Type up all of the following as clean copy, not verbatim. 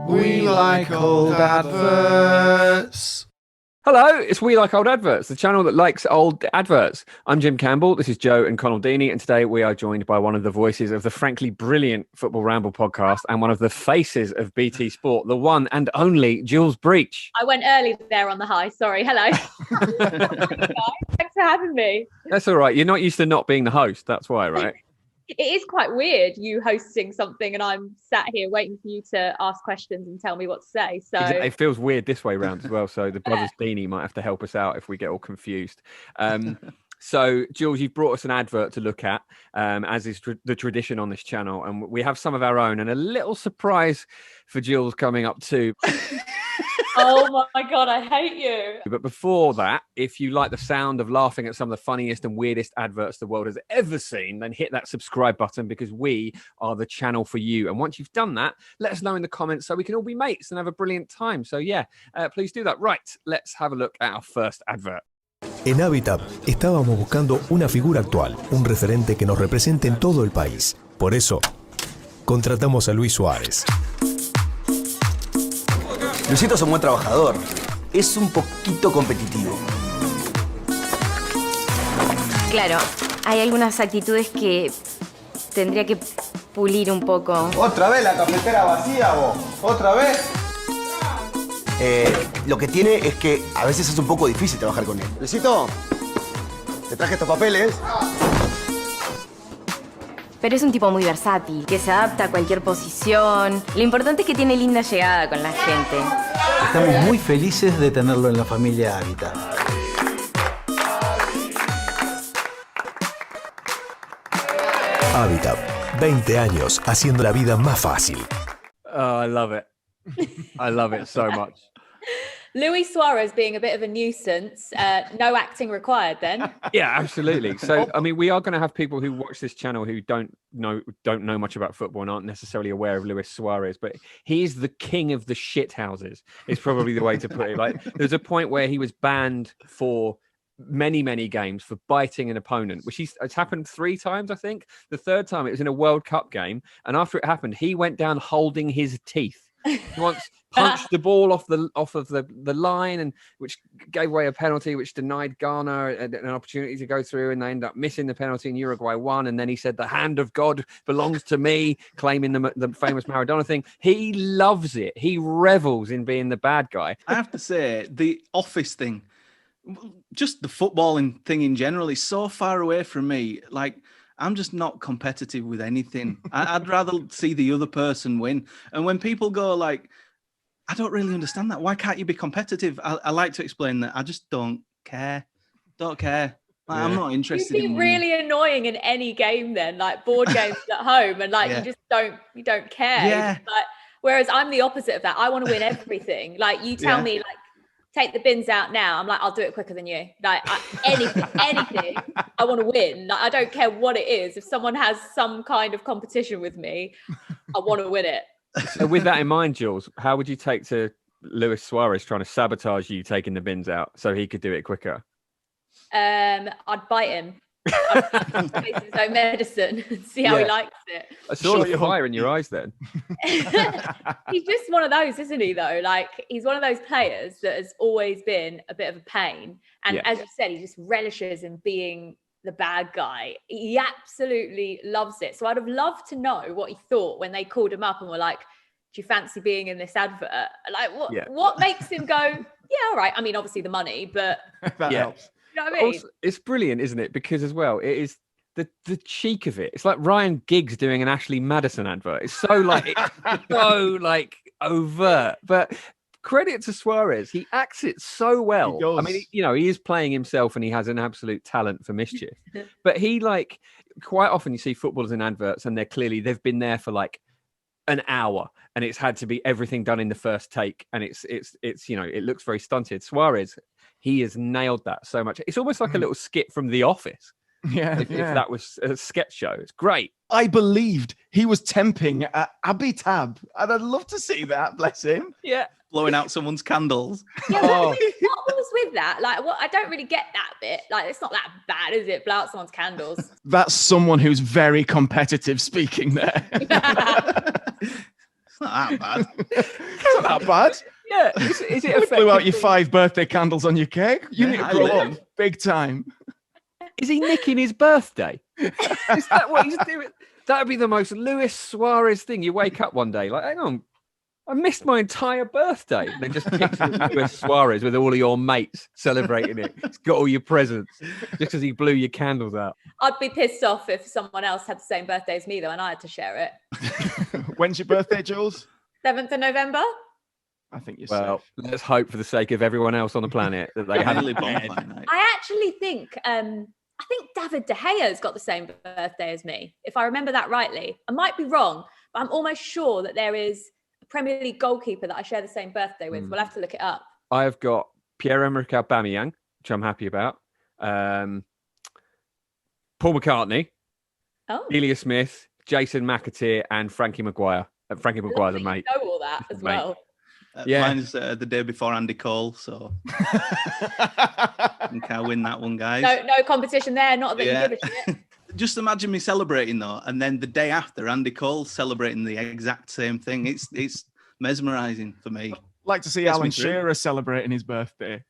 We like old adverts. Hello, it's We Like Old Adverts, the channel that likes old adverts. I'm Jim Campbell, this is Joe and Conal Deeney, and today we are joined by one of the voices of the frankly brilliant Football Ramble podcast and one of the faces of BT Sport, the one and only Jules Breach. I went early there on the high, sorry. Hello. Thanks for having me. That's all right, you're not used to not being the host, that's why, right? It is quite weird, you hosting something and I'm sat here waiting for you to ask questions and tell me what to say. So It feels weird this way round as well. So the brothers Deeney might have to help us out if we get all confused. So, Jules, you've brought us an advert to look at, as is the tradition on this channel. And we have some of our own and a little surprise for Jules coming up too. Oh my God, I hate you. But before that, if you like the sound of laughing at some of the funniest and weirdest adverts the world has ever seen, then hit that subscribe button because we are the channel for you. And once you've done that, let us know in the comments so we can all be mates and have a brilliant time. So yeah, please do that. Right, let's have a look at our first advert. En Abitab estábamos buscando una figura actual, un referente que nos represente en todo el país. Por eso, contratamos a Luis Suarez. Luisito es un buen trabajador. Es un poquito competitivo. Claro, hay algunas actitudes que tendría que pulir un poco. ¿Otra vez la cafetera vacía, vos? ¿Otra vez? Lo que tiene es que a veces es un poco difícil trabajar con él. Luisito, te traje estos papeles. Pero es un tipo muy versátil, que se adapta a cualquier posición. Lo importante es que tiene linda llegada con la gente. Estamos muy felices de tenerlo en la familia Abitab. Abitab, 20 años haciendo la vida más fácil. Oh, I love it. I love it so much. Luis Suarez being a bit of a nuisance, no acting required then. Yeah, absolutely. So, I mean, we are going to have people who watch this channel who don't know much about football and aren't necessarily aware of Luis Suarez, but he's the king of the shit houses, is probably the way to put it. Like, there's a point where he was banned for many games for biting an opponent, which it's happened 3 times, I think. The third time it was in a World Cup game, and after it happened, he went down holding his teeth. He once punched the ball off of the line, and which gave away a penalty, which denied Ghana an opportunity to go through, and they ended up missing the penalty, and Uruguay won. And then he said, "The hand of God belongs to me," claiming the famous Maradona thing. He loves it. He revels in being the bad guy. I have to say, the office thing, just the footballing thing in general, is so far away from me. Like, I'm just not competitive with anything. I'd rather see the other person win. And when people go like, I don't really understand that. Why can't you be competitive? I like to explain that I just don't care. Don't care. Like, yeah. I'm not interested. You'd be really annoying in any game then, like board games at home, and like you just don't care. Yeah. Like, whereas I'm the opposite of that. I want to win everything. Like you tell me, like, take the bins out now. I'm like, I'll do it quicker than you. Like anything, I want to win. Like, I don't care what it is. If someone has some kind of competition with me, I want to win it. So with that in mind, Jules, how would you take to Luis Suarez trying to sabotage you taking the bins out so he could do it quicker? I'd bite him. I'd taste his own medicine and see how he likes it. I saw the fire in your eyes then. He's just one of those, isn't he, though? Like, he's one of those players that has always been a bit of a pain. And as you said, he just relishes in being the bad guy. He absolutely loves it. So I'd have loved to know what he thought when they called him up and were like, do you fancy being in this advert? Like, what makes him go, yeah, all right. I mean, obviously the money, but that helps. You know what I mean? Also, it's brilliant, isn't it? Because as well, it is the cheek of it. It's like Ryan Giggs doing an Ashley Madison advert. It's so like overt. But credit to Suarez, he acts it so well. I mean, he is playing himself, and he has an absolute talent for mischief. But he quite often you see footballers in adverts, and they've been there for like an hour, and it's had to be everything done in the first take, and it's it looks very stunted. Suarez, he has nailed that so much. It's almost like a little skit from The Office. If that was a sketch show. It's great. I believed he was temping at Abitab, and I'd love to see that, bless him. Yeah. Blowing out someone's candles. Yeah, what was with that? Like, I don't really get that bit. Like, it's not that bad, is it? Blow out someone's candles. That's someone who's very competitive speaking there. not that bad. It's not that bad. Yeah, is it You blew out your 5 birthday candles on your cake. You Yeah, need to I grow live. up big time. Is he nicking his birthday? Is that what he's doing? That would be the most Luis Suarez thing. You wake up one day like, hang on, I missed my entire birthday. Then just picture Luis Suarez with all of your mates celebrating it. He's got all your presents just because he blew your candles out. I'd be pissed off if someone else had the same birthday as me, though, and I had to share it. When's your birthday, Jules? 7th of November. I think you're Well, safe. let's hope for the sake of everyone else on the planet that they Early haven't. bonfire night. I actually think David De Gea's got the same birthday as me, if I remember that rightly. I might be wrong, but I'm almost sure that there is a Premier League goalkeeper that I share the same birthday with. We'll have to look it up. I have got Pierre-Emerick Aubameyang, which I'm happy about. Paul McCartney, Oh, Delia Smith, Jason McAteer, and Frankie Maguire. Frankie Maguire's a lovely. mate. You know all that as Mate. well. Yeah. Mine's the day before Andy Cole, so I think I win that one, guys. No competition there. Not that Yeah. you give a shit. Just imagine me celebrating though, and then the day after, Andy Cole celebrating the exact same thing. It's mesmerizing for me. Like to see Gets me Alan through. Shearer celebrating his birthday.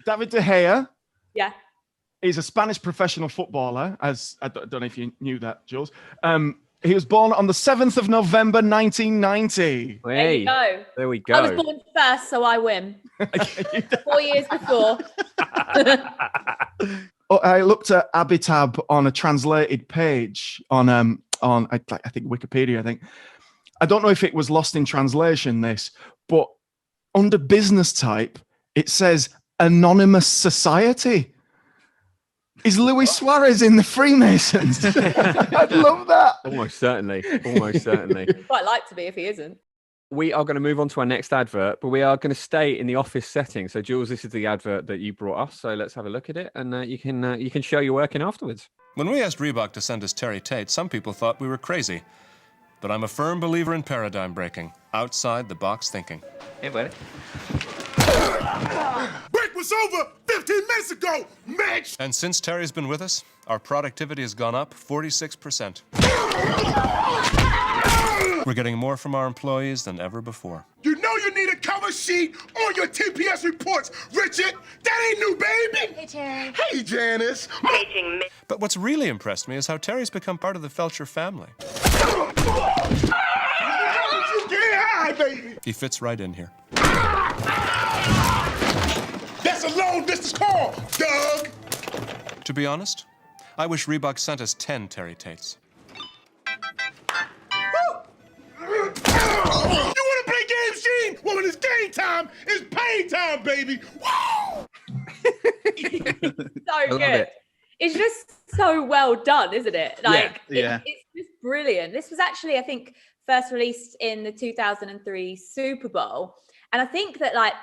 David De Gea Yeah. is a Spanish professional footballer, as I don't know if you knew that, Jules. He was born on the 7th of November, 1990. There Hey, you go. there we go. I was born first, so I win. 4 years before. I looked at Abitab on a translated page on I think Wikipedia. I think I don't know if it was lost in translation. This, but under business type, it says anonymous society. Is Luis Suarez in the Freemasons? I'd love that. Almost certainly. Almost certainly. Quite like to be if he isn't. We are going to move on to our next advert, but we are going to stay in the office setting. So, Jules, this is the advert that you brought us. So let's have a look at it, and you can show your work in afterwards. When we asked Reebok to send us Terry Tate, some people thought we were crazy. But I'm a firm believer in paradigm breaking, outside the box thinking. Hey, buddy. Break was over 15 minutes ago, Mitch! And since Terry's been with us, our productivity has gone up 46%. We're getting more from our employees than ever before. You know you need a cover sheet on your TPS reports, Richard! That ain't new, baby! Hey, Terry. Hey, Janice! But what's really impressed me is how Terry's become part of the Felcher family. Get high, baby! He fits right in here. That's a long distance call, Doug! To be honest, I wish Reebok sent us 10 Terry Tates. You wanna play games, Gene? Well, when it's game time, it's pain time, baby! Woo! So love good. it. It's just so well done, isn't it? Like, Yeah. It's just brilliant. This was actually, I think, first released in the 2003 Super Bowl. And I think that, like,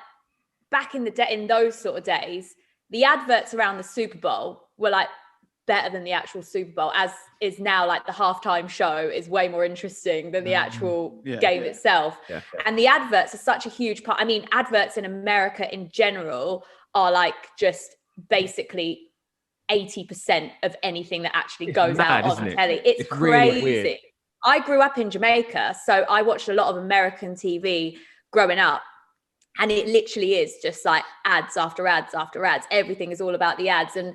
back in the day, in those sort of days, the adverts around the Super Bowl were like better than the actual Super Bowl, as is now. Like, the halftime show is way more interesting than the actual game itself. Yeah. And the adverts are such a huge part. I mean, adverts in America in general are like just basically 80% of anything that actually goes mad, out isn't on it? telly. It's really crazy. weird. I grew up in Jamaica, so I watched a lot of American TV growing up. And it literally is just like ads after ads after ads. Everything is all about the ads. And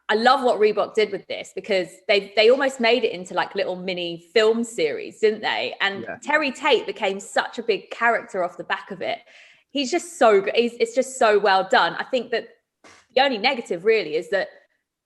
I love what Reebok did with this, because they almost made it into like little mini film series, didn't they? And Terry Tate became such a big character off the back of it. He's just so good. It's just so well done. I think that the only negative really is that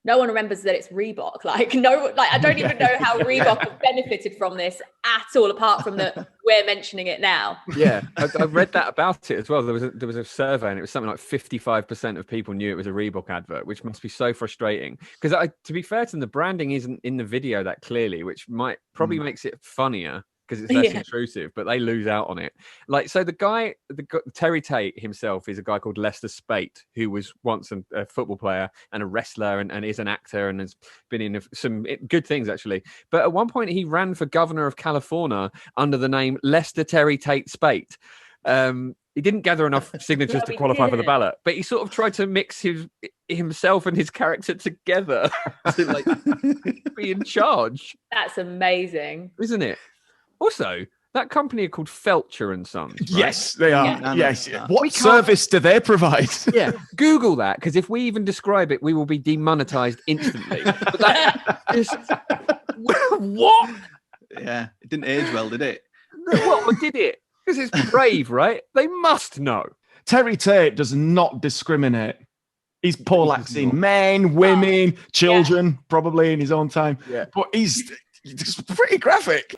no one remembers that it's Reebok. Like, I don't even know how Reebok have benefited from this at all, apart from that we're mentioning it now. Yeah, I read that about it as well. There was a survey, and it was something like 55% of people knew it was a Reebok advert, which must be so frustrating. Because to be fair to them, the branding isn't in the video that clearly, which might probably makes it funnier because it's less intrusive, but they lose out on it. Like, so the guy, Terry Tate himself is a guy called Lester Spate, who was once a football player and a wrestler and is an actor and has been in some good things, actually. But at one point, he ran for governor of California under the name Lester Terry Tate Spate. He didn't gather enough signatures to qualify for the ballot, but he sort of tried to mix himself and his character together to like be in charge. That's amazing, isn't it? Also, that company are called Felcher and Sons. Right? Yes, they are. Yeah. Yes. What service do they provide? Yeah, Google that, because if we even describe it, we will be demonetized instantly. But that just what? Yeah, it didn't age well, did it? What did it? Because it's brave, right? They must know. Terry Tate does not discriminate. He's poleaxing men, women, children, probably in his own time. Yeah. But he's pretty graphic.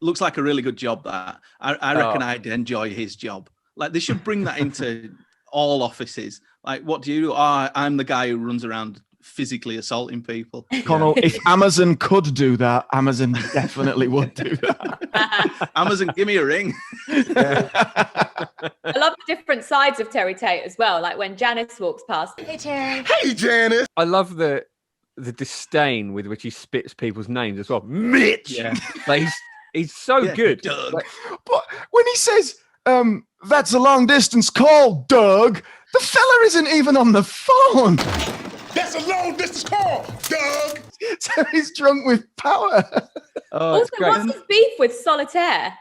Looks like a really good job, that. I reckon I'd enjoy his job. Like, they should bring that into all offices. Like, what do you do? Oh, I'm the guy who runs around physically assaulting people. Connell, if Amazon could do that, Amazon definitely would do that. Amazon, give me a ring. I love the different sides of Terry Tate as well. Like when Janice walks past. Hey, Terry. Hey, Janice. I love the disdain with which he spits people's names as well. Mitch. Yeah. Like he's so good. Doug. Like, But when he says, that's a long distance call, Doug, the fella isn't even on the phone. That's a long distance call, Doug. Terry's drunk with power. oh, Also, it's great. what's his beef with Solitaire?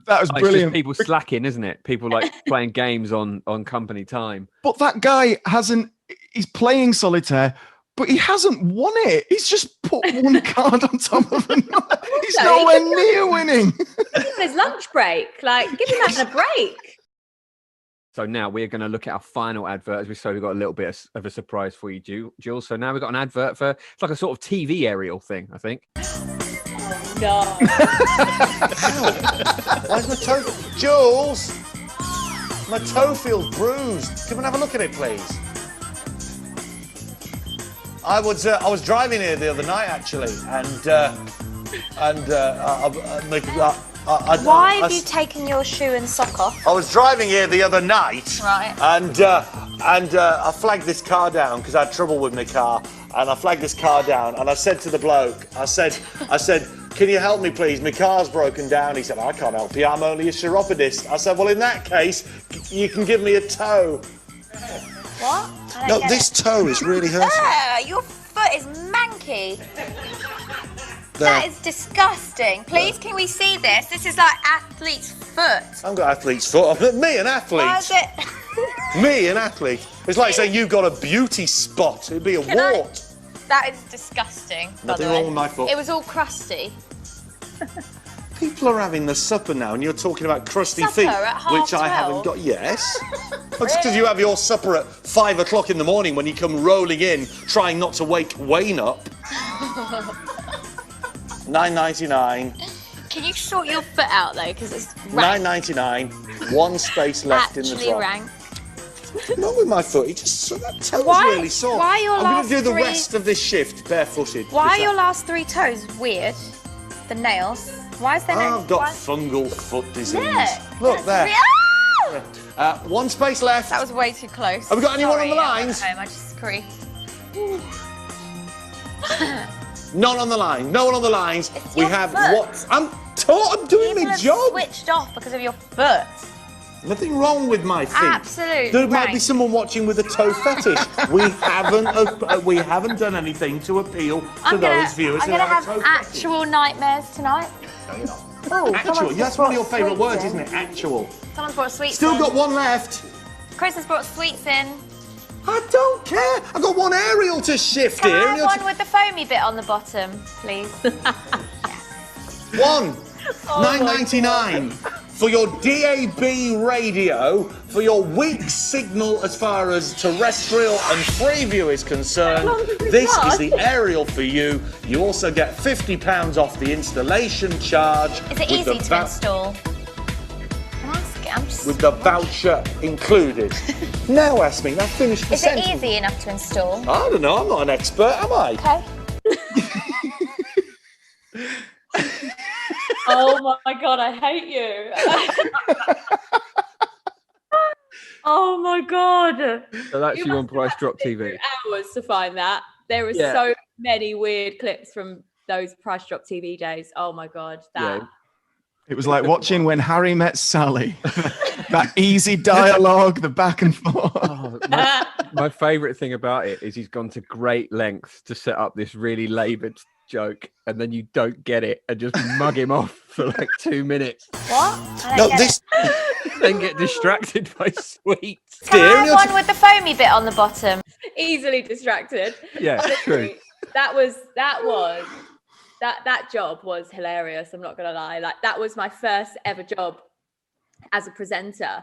That was It's just brilliant. people slacking, isn't it? People like playing games on company time. But that guy he's playing solitaire, but he hasn't won it. He's just put one card on top of another. He's nowhere near winning. Give him his lunch break. Like, give him that a break. So now we're going to look at our final advert. As we said, we've got a little bit of a surprise for you, Jules. So now we've got an advert for, it's like a sort of TV aerial thing, I think. No. Why's my toe? Jules! My toe feels bruised. Come and have a look at it, please. I was driving here the other night, actually, Why have you taken your shoe and sock off? I was driving here the other night, Right. and I flagged this car down because I had trouble with my car, and I flagged this car down, and I said to the bloke, I said, can you help me, please? My car's broken down. He said, I can't help you. I'm only a chiropodist. I said, well, in that case, you can give me a toe. What? No, this toe is really hurting. Your foot is manky. That is disgusting. Please, can we see this? This is like athlete's foot. I've got athlete's foot. Me, an athlete. Why is it? Me, an athlete. It's like saying you've got a beauty spot. It'd be a wart. That is disgusting. Nothing wrong with my foot. It was all crusty. People are having the supper now, and you're talking about crusty Supper feet, at which I 12:30? haven't got. Yes. It's because you have your supper at 5 o'clock in the morning when you come rolling in, trying not to wake Wayne up. $9.99. Can you sort your foot out though? Because it's rank. $9.99. One space left in the Actually drop. rank. Not with my foot. It just that toe's Why- really sore. why your I'm going last to do the three- rest of this shift barefooted. Why are Is your that- last 3 toes weird? The nails. Why is there no? I've got why- fungal foot disease. Look, Look there. Ah! One space left. That was way too close. Have we got anyone on the Sorry, lines? I just creeped. None on the line. No one on the lines. It's We your have foot. what? I'm doing People my have job. switched off because of your foot. Nothing wrong with my feet. Absolute There might rank. be someone watching with a toe fetish. We haven't done anything to appeal to those viewers I'm who gonna have have a toe fetish. actual nightmares tonight. Oh, Actual. That's one of your favourite words, isn't it? Actual. Someone's brought sweets Still in. got one left. Chris has brought sweets in. I don't care. I've got one aerial to shift Can here. I have one with the foamy bit on the bottom, please? One. Oh my $9.99 for your DAB radio, for your weak signal as far as terrestrial and Freeview is concerned. This is the aerial for you. You also get £50 off the installation charge. Is it with the easy to install? I'm just... With the voucher included. Now ask me, now finish the Is it sentence. easy enough to install? I don't know, I'm not an expert, am I? Okay. Oh my God, I hate you. Oh my God. So that's you on Price Drop TV. Hours to find that. There are Yeah. so many weird clips from those Price Drop TV days. Oh my God. That. It was like watching When Harry Met Sally. That easy dialogue, the back and forth. Oh, my favourite thing about it is he's gone to great lengths to set up this really laboured joke, and then you don't get it and just mug him off for like 2 minutes. What? No, this. Then get distracted by sweets. Can I have one with the foamy bit on the bottom? Easily distracted. Yeah, true. That job was hilarious. I'm not gonna lie. Like, that was my first ever job as a presenter.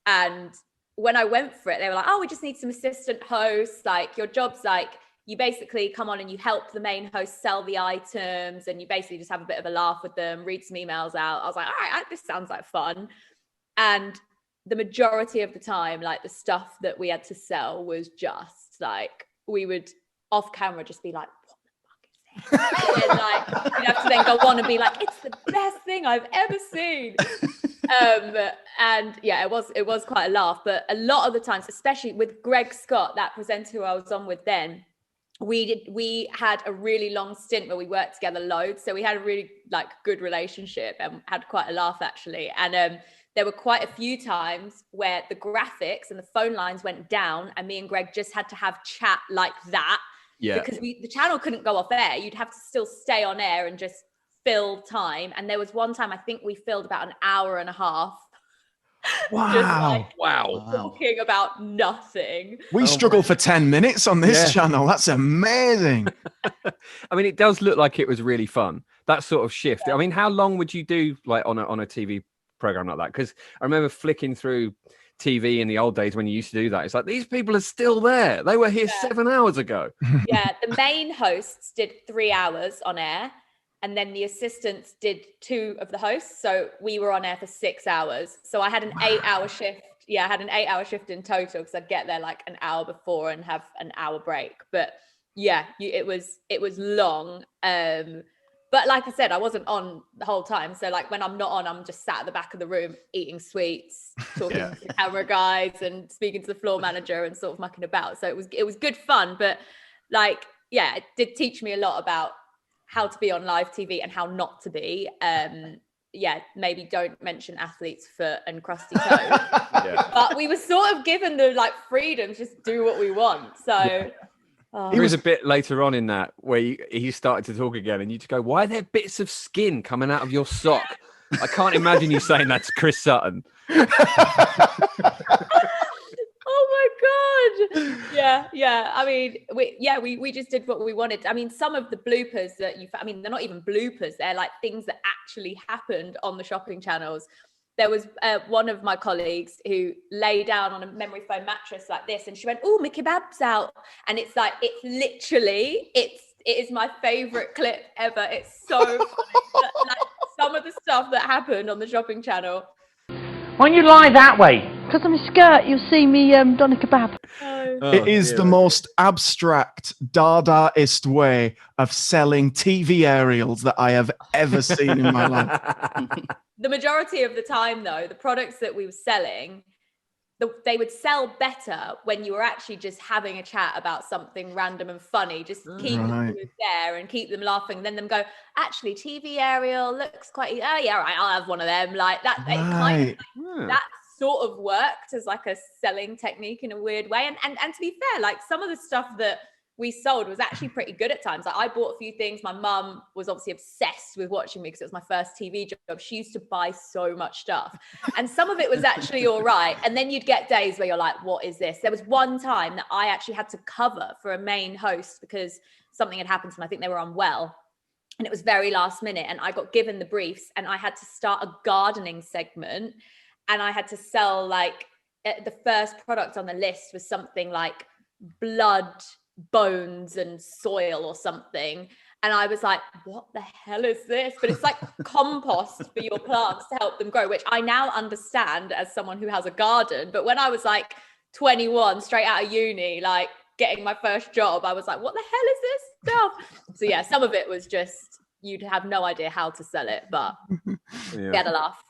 And when I went for it, they were like, "Oh, we just need some assistant hosts. Like, your job's like, you basically come on and you help the main host sell the items, and you basically just have a bit of a laugh with them, read some emails out." I was like, "All right, this sounds like fun." And the majority of the time, like, the stuff that we had to sell was just like, we would off camera just be like, "What the fuck is this?" And like, you'd have to then go on and be like, "It's the best thing I've ever seen." And yeah, it was quite a laugh. But a lot of the times, especially with Greg Scott, that presenter who I was on with then, we had a really long stint where we worked together loads. So we had a really like good relationship and had quite a laugh actually. And there were quite a few times where the graphics and the phone lines went down and me and Greg just had to have chat like that. Yeah. Because the channel couldn't go off air. You'd have to still stay on air and just fill time. And there was one time I think we filled about an hour and a half. Wow. Just like wow. talking about nothing. We struggle for 10 minutes on this channel. That's amazing. I mean, it does look like it was really fun, that sort of shift. I mean, how long would you do like on a TV program like that? Because I remember flicking through TV in the old days when you used to do that. It's like, these people are still there. They were here 7 hours ago. Yeah, the main hosts did 3 hours on air, and then the assistants did 2 of the hosts. So we were on air for 6 hours. So I had an 8-hour shift. Yeah, I had an 8-hour shift in total because I'd get there like an hour before and have an hour break. But yeah, it was long. But like I said, I wasn't on the whole time. So like when I'm not on, I'm just sat at the back of the room eating sweets, talking to the camera guys and speaking to the floor manager and sort of mucking about. So it was good fun. But like, yeah, it did teach me a lot about how to be on live TV and how not to be. Yeah, maybe don't mention athlete's foot and crusty toe. But we were sort of given the like freedom to just do what we want. So there was a bit later on in that where he started to talk again and you just go, "Why are there bits of skin coming out of your sock?" I can't imagine you saying that to Chris Sutton. Oh my God. Yeah. I mean, we just did what we wanted. I mean, some of the bloopers that they're not even bloopers. They're like things that actually happened on the shopping channels. There was one of my colleagues who lay down on a memory foam mattress like this, and she went, "Oh, my kebab's out." And it's like, it is my favorite clip ever. It's so funny. Like, some of the stuff that happened on the shopping channel. Why don't you lie that way? Because I'm a skirt, you'll see me don a kebab. It is the most abstract, Dadaist way of selling TV aerials that I have ever seen in my life. The majority of the time, though, the products that we were selling, they would sell better when you were actually just having a chat about something random and funny. Just keep them there and keep them laughing. And then them go, "Actually, TV aerial looks quite, oh yeah, right, I'll have one of them." Like that, it kind of, that sort of worked as like a selling technique in a weird way. And to be fair, like some of the stuff that we sold was actually pretty good at times. Like I bought a few things. My mum was obviously obsessed with watching me because it was my first TV job. She used to buy so much stuff, and some of it was actually all right. And then you'd get days where you're like, "What is this?" There was one time that I actually had to cover for a main host because something had happened to them. I think they were unwell, and it was very last minute. And I got given the briefs, and I had to start a gardening segment, and I had to sell like the first product on the list was something like blood, bones and soil or something, and I was like, "What the hell is this?" But it's like compost for your plants to help them grow, which I now understand as someone who has a garden. But when I was like 21, straight out of uni, like getting my first job, I was like, "What the hell is this stuff?" So yeah, some of it was just you'd have no idea how to sell it, but we had a laugh.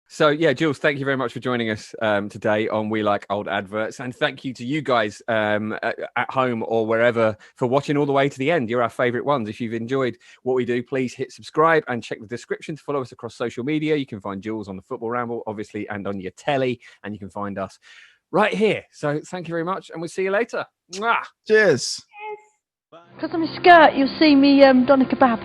So yeah, Jules, thank you very much for joining us today on We Like Old Adverts, and thank you to you guys at home or wherever for watching all the way to the end. You're our favourite ones. If you've enjoyed what we do, please hit subscribe and check the description to follow us across social media. You can find Jules on the Football Ramble, obviously, and on your telly, and you can find us right here. So thank you very much, and we'll see you later. Mwah! Cheers. Because I'm a skirt, you'll see me doner kebab.